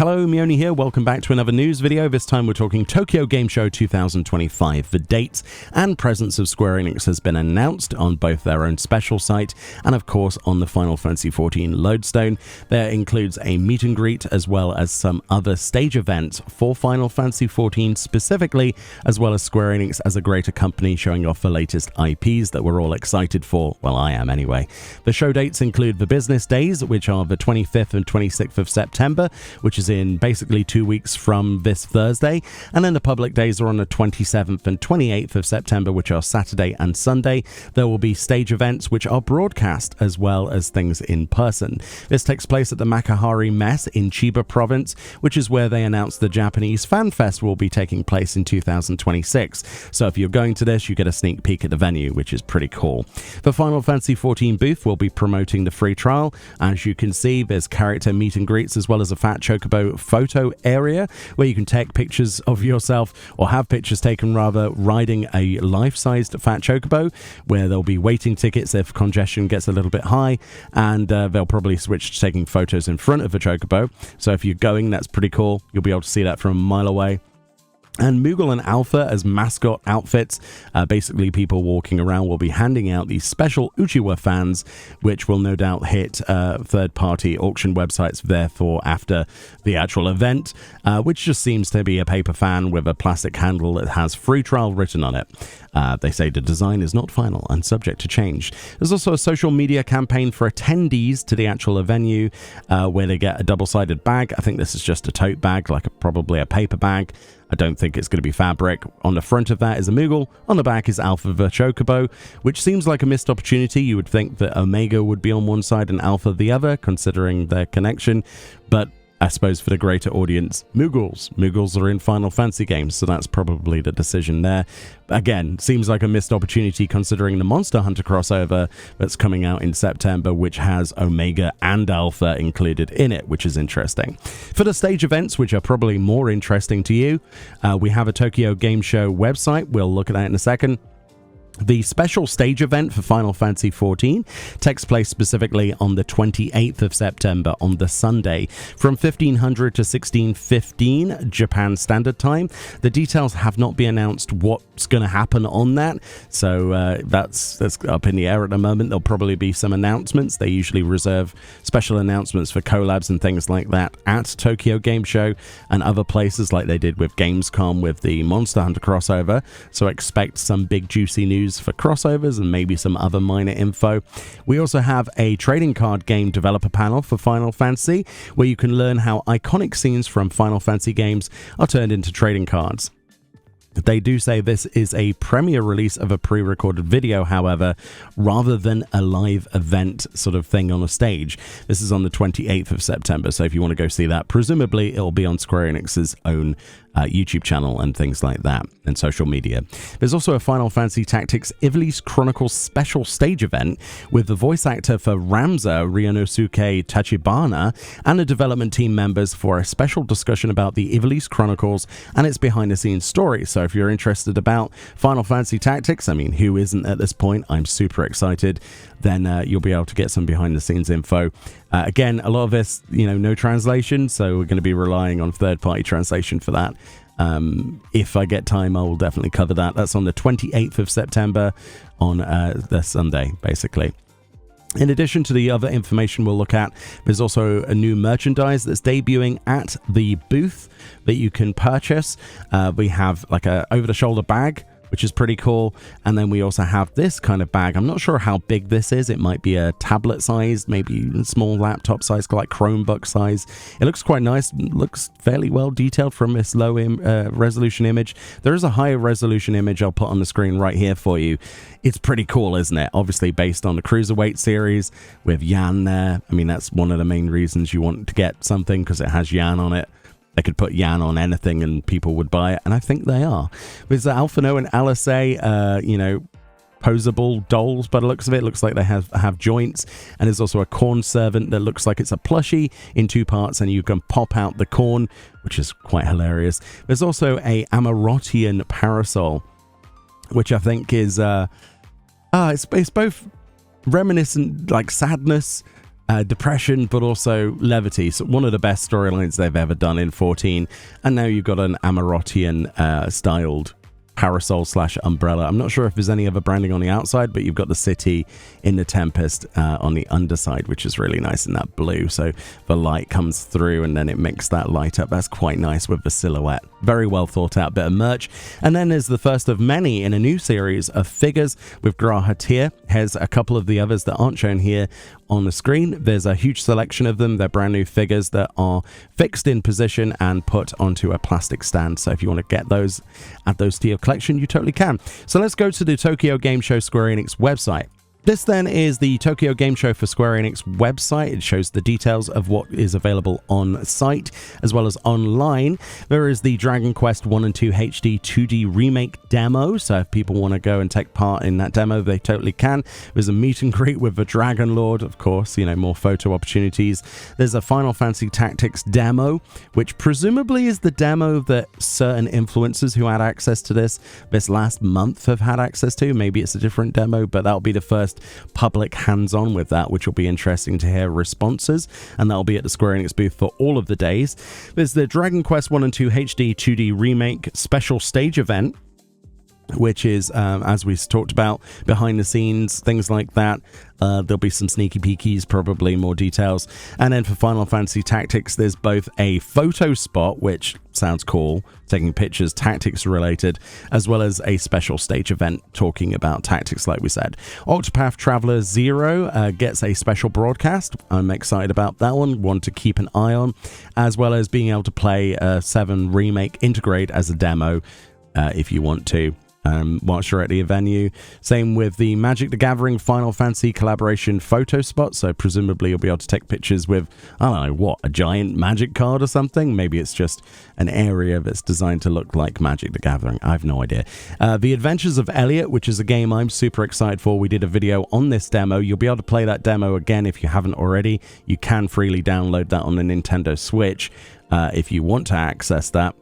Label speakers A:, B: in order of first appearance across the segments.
A: Hello, Meoni here. Welcome back to another news video. This time we're talking Tokyo Game Show 2025. The dates and presence of Square Enix has been announced on both their own special site and of course on the Final Fantasy XIV Lodestone. There includes a meet and greet as well as some other stage events for Final Fantasy XIV specifically, as well as Square Enix as a greater company showing off the latest IPs that we're all excited for. Well, I am anyway. The show dates include the business days, which are the 25th and 26th of September, which is in basically 2 weeks from this Thursday, and then the public days are on the 27th and 28th of September, which are Saturday and Sunday. There will be stage events which are broadcast as well as things in person. This takes place at the Makahari Mess in Chiba province, which is where they announced the Japanese Fan Fest will be taking place in 2026. So if you're going to this, you get a sneak peek at the venue, which is pretty cool. The Final Fantasy XIV booth will be promoting the free trial. As you can see, there's character meet and greets as well as a Fat Chocobo photo area where you can take pictures of yourself, or have pictures taken rather, riding a life-sized Fat Chocobo, where there'll be waiting tickets if congestion gets a little bit high, and they'll probably switch to taking photos in front of the Chocobo. So if you're going, that's pretty cool. You'll be able to see that from a mile away. And Moogle and Alpha as mascot outfits. Basically, people walking around will be handing out these special Uchiwa fans, which will no doubt hit third-party auction websites, therefore, after the actual event, which just seems to be a paper fan with a plastic handle that has free trial written on it. They say the design is not final and subject to change. There's also a social media campaign for attendees to the actual venue, where they get a double-sided bag. I think this is just a tote bag, like probably a paper bag. I don't think it's going to be fabric. On the front of that is a Moogle. On the back is Alpha the Chocobo, which seems like a missed opportunity. You would think that Omega would be on one side and Alpha the other, considering their connection. But I suppose for the greater audience, Moogles are in Final Fantasy games, so that's probably the decision there. Again, seems like a missed opportunity considering the Monster Hunter crossover that's coming out in September, which has Omega and Alpha included in it, which is interesting. For the stage events, which are probably more interesting to you, we have a Tokyo Game Show website. We'll look at that in a second. The special stage event for Final Fantasy XIV takes place specifically on the 28th of September on the Sunday from 1500 to 1615 Japan Standard Time. The details have not been announced what's going to happen on that, so that's up in the air at the moment. There'll probably be some announcements. They usually reserve special announcements for collabs and things like that at Tokyo Game Show and other places, like they did with Gamescom with the Monster Hunter crossover, so expect some big juicy news for crossovers and maybe some other minor info. We also have a trading card game developer panel for Final Fantasy, where you can learn how iconic scenes from Final Fantasy games are turned into trading cards. They do say this is a premiere release of a pre-recorded video, however, rather than a live event sort of thing on a stage. This is on the 28th of September, so if you want to go see that, presumably it'll be on Square Enix's own YouTube channel and things like that, and social media. There's also a Final Fantasy Tactics Ivalice Chronicles special stage event with the voice actor for Ramza, Ryonosuke Tachibana, and the development team members for a special discussion about the Ivalice Chronicles and its behind-the-scenes story. So if you're interested about Final Fantasy Tactics, I mean, who isn't at this point? I'm super excited. Then you'll be able to get some behind-the-scenes info. Again, a lot of this, no translation, so we're going to be relying on third-party translation for that. If I get time, I will definitely cover that. That's on the 28th of September on the Sunday, basically. In addition to the other information we'll look at, there's also a new merchandise that's debuting at the booth that you can purchase. We have like a over-the-shoulder bag, which is pretty cool. And then we also have this kind of bag. I'm not sure how big this is. It might be a tablet size, maybe a small laptop size, like Chromebook size. It looks quite nice. It looks fairly well detailed from this low resolution image. There is a higher resolution image I'll put on the screen right here for you. It's pretty cool, isn't it? Obviously based on the Cruiserweight series with Yan there. I mean, that's one of the main reasons you want to get something, because it has Yan on it. They could put Yan on anything and people would buy it, and I think they are. There's Alphino and Alisaie, posable dolls by the looks of it. Looks like they have joints, and there's also a corn servant that looks like it's a plushie in two parts, and you can pop out the corn, which is quite hilarious. There's also a Amarotian parasol, which I think is it's both reminiscent, like sadness, depression, but also levity. So one of the best storylines they've ever done in 14. And now you've got an Amarotian styled parasol / umbrella. I'm not sure if there's any other branding on the outside, but you've got the city in the Tempest on the underside, which is really nice in that blue. So the light comes through and then it makes that light up. That's quite nice with the silhouette. Very well thought out bit of merch. And then there's the first of many in a new series of figures with Grahatir. Here's a couple of the others that aren't shown here on the screen. There's a huge selection of them. They're brand new figures that are fixed in position and put onto a plastic stand. So if you want to get those, add those to your collection, you totally can. So let's go to the Tokyo Game Show Square Enix website. This then is the Tokyo Game Show for Square Enix website. It shows the details of what is available on site as well as online. There is the Dragon Quest 1 and 2 HD 2D remake demo. So if people want to go and take part in that demo, they totally can. There's a meet and greet with the Dragon Lord, of course, you know, more photo opportunities. There's a Final Fantasy Tactics demo, which presumably is the demo that certain influencers who had access to this last month have had access to. Maybe it's a different demo, but that'll be the first public hands-on with that, which will be interesting to hear responses, and that'll be at the Square Enix booth for all of the days. There's the Dragon Quest 1 and 2 HD 2D remake special stage event, which is, as we talked about, behind the scenes, things like that. There'll be some sneaky peekies, probably more details. And then for Final Fantasy Tactics, there's both a photo spot, which sounds cool, taking pictures, tactics related, as well as a special stage event talking about tactics, like we said. Octopath Traveler 0 gets a special broadcast. I'm excited about that one to keep an eye on, as well as being able to play 7 Remake Integrate as a demo if you want to. Whilst you're at the venue. Same with the Magic the Gathering Final Fantasy collaboration photo spot, so presumably you'll be able to take pictures with, I don't know, what, a giant Magic card or something? Maybe it's just an area that's designed to look like Magic the Gathering. I have no idea. The Adventures of Elliot, which is a game I'm super excited for. We did a video on this demo. You'll be able to play that demo again if you haven't already. You can freely download that on the Nintendo Switch if you want to access that.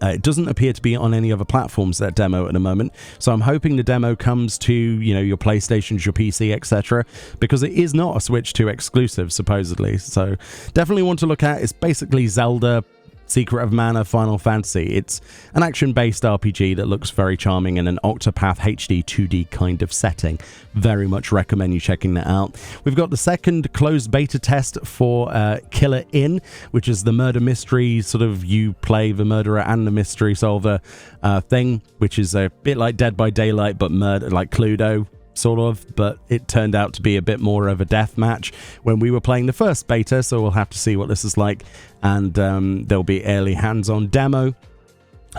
A: It doesn't appear to be on any other platforms, that demo, at the moment, so I'm hoping the demo comes to, you know, your PlayStations, your PC, etc., because it is not a Switch 2 exclusive, supposedly. So definitely want to look at. It's basically Zelda Secret of Mana Final Fantasy. It's an action-based RPG that looks very charming in an Octopath HD 2D kind of setting. Very much recommend you checking that out. We've got the second closed beta test for Killer Inn, which is the murder mystery, sort of you play the murderer and the mystery solver thing, which is a bit like Dead by Daylight, but murder like Cluedo, sort of, but it turned out to be a bit more of a death match when we were playing the first beta, so we'll have to see what this is like, and there'll be early hands-on demo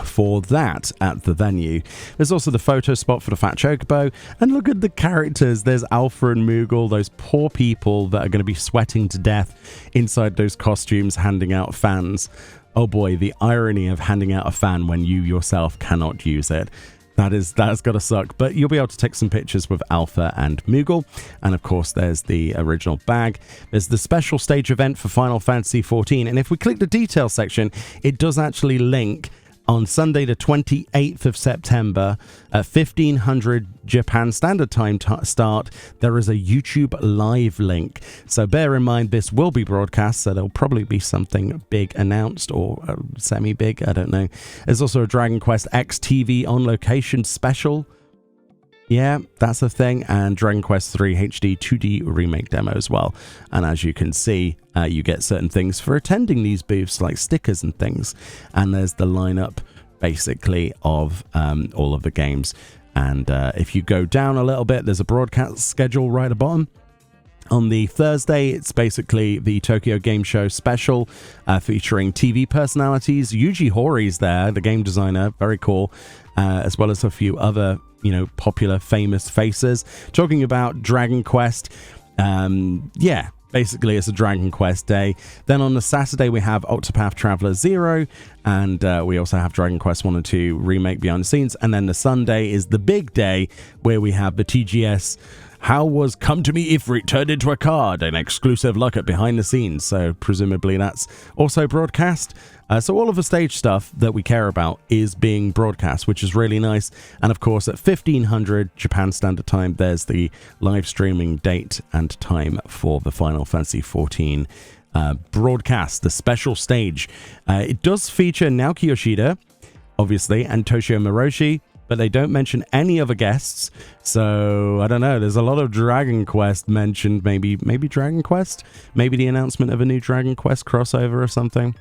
A: for that at the venue. There's also the photo spot for the Fat Chocobo, and look at the characters. There's Alpha and Moogle, those poor people that are going to be sweating to death inside those costumes handing out fans. Oh boy, the irony of handing out a fan when you yourself cannot use it. That's got to suck, but you'll be able to take some pictures with Alpha and Moogle, and of course there's the original bag. There's the special stage event for Final Fantasy XIV, and if we click the details section, it does actually link on Sunday the 28th of September at 1500 Japan Standard Time start. There is a YouTube live link, so bear in mind this will be broadcast, so there'll probably be something big announced, or semi-big, I don't know. There's also a Dragon Quest X TV on location special. Yeah, that's a thing, and Dragon Quest 3 HD 2D remake demo as well. And as you can see, you get certain things for attending these booths, like stickers and things. And there's the lineup, basically, of all of the games. And if you go down a little bit, there's a broadcast schedule right at the bottom. On the Thursday, it's basically the Tokyo Game Show special featuring TV personalities. Yuji Hoari's there, the game designer, very cool, as well as a few other, you know, popular, famous faces. Talking about Dragon Quest, yeah, basically it's a Dragon Quest day. Then on the Saturday, we have Octopath Traveler 0, and we also have Dragon Quest 1 and 2 remake behind the scenes. And then the Sunday is the big day where we have the TGS how was Come To Me Ifrit turned into a card, an exclusive look at behind the scenes. So presumably that's also broadcast. So all of the stage stuff that we care about is being broadcast, which is really nice. And of course, at 1500 Japan Standard Time, there's the live streaming date and time for the Final Fantasy XIV broadcast, the special stage. It does feature Naoki Yoshida, obviously, and Toshio Moroshi, but they don't mention any other guests. So I don't know. There's a lot of Dragon Quest mentioned. Maybe Dragon Quest? Maybe the announcement of a new Dragon Quest crossover or something.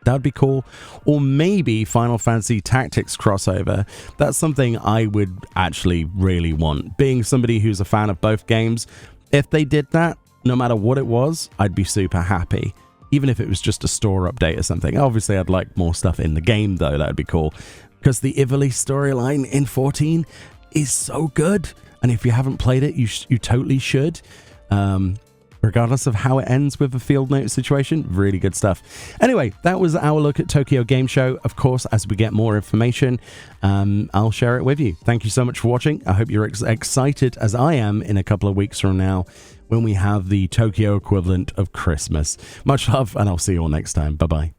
A: That'd be cool. Or maybe Final Fantasy Tactics crossover. That's something I would actually really want. Being somebody who's a fan of both games, if they did that, no matter what it was, I'd be super happy. Even if it was just a store update or something. Obviously, I'd like more stuff in the game, though. That'd be cool. Because the Ivalice storyline in 14 is so good. And if you haven't played it, you totally should. Regardless of how it ends with the field note situation, really good stuff. Anyway, that was our look at Tokyo Game Show. Of course, as we get more information, I'll share it with you. Thank you so much for watching. I hope you're excited as I am in a couple of weeks from now when we have the Tokyo equivalent of Christmas. Much love, and I'll see you all next time. Bye-bye.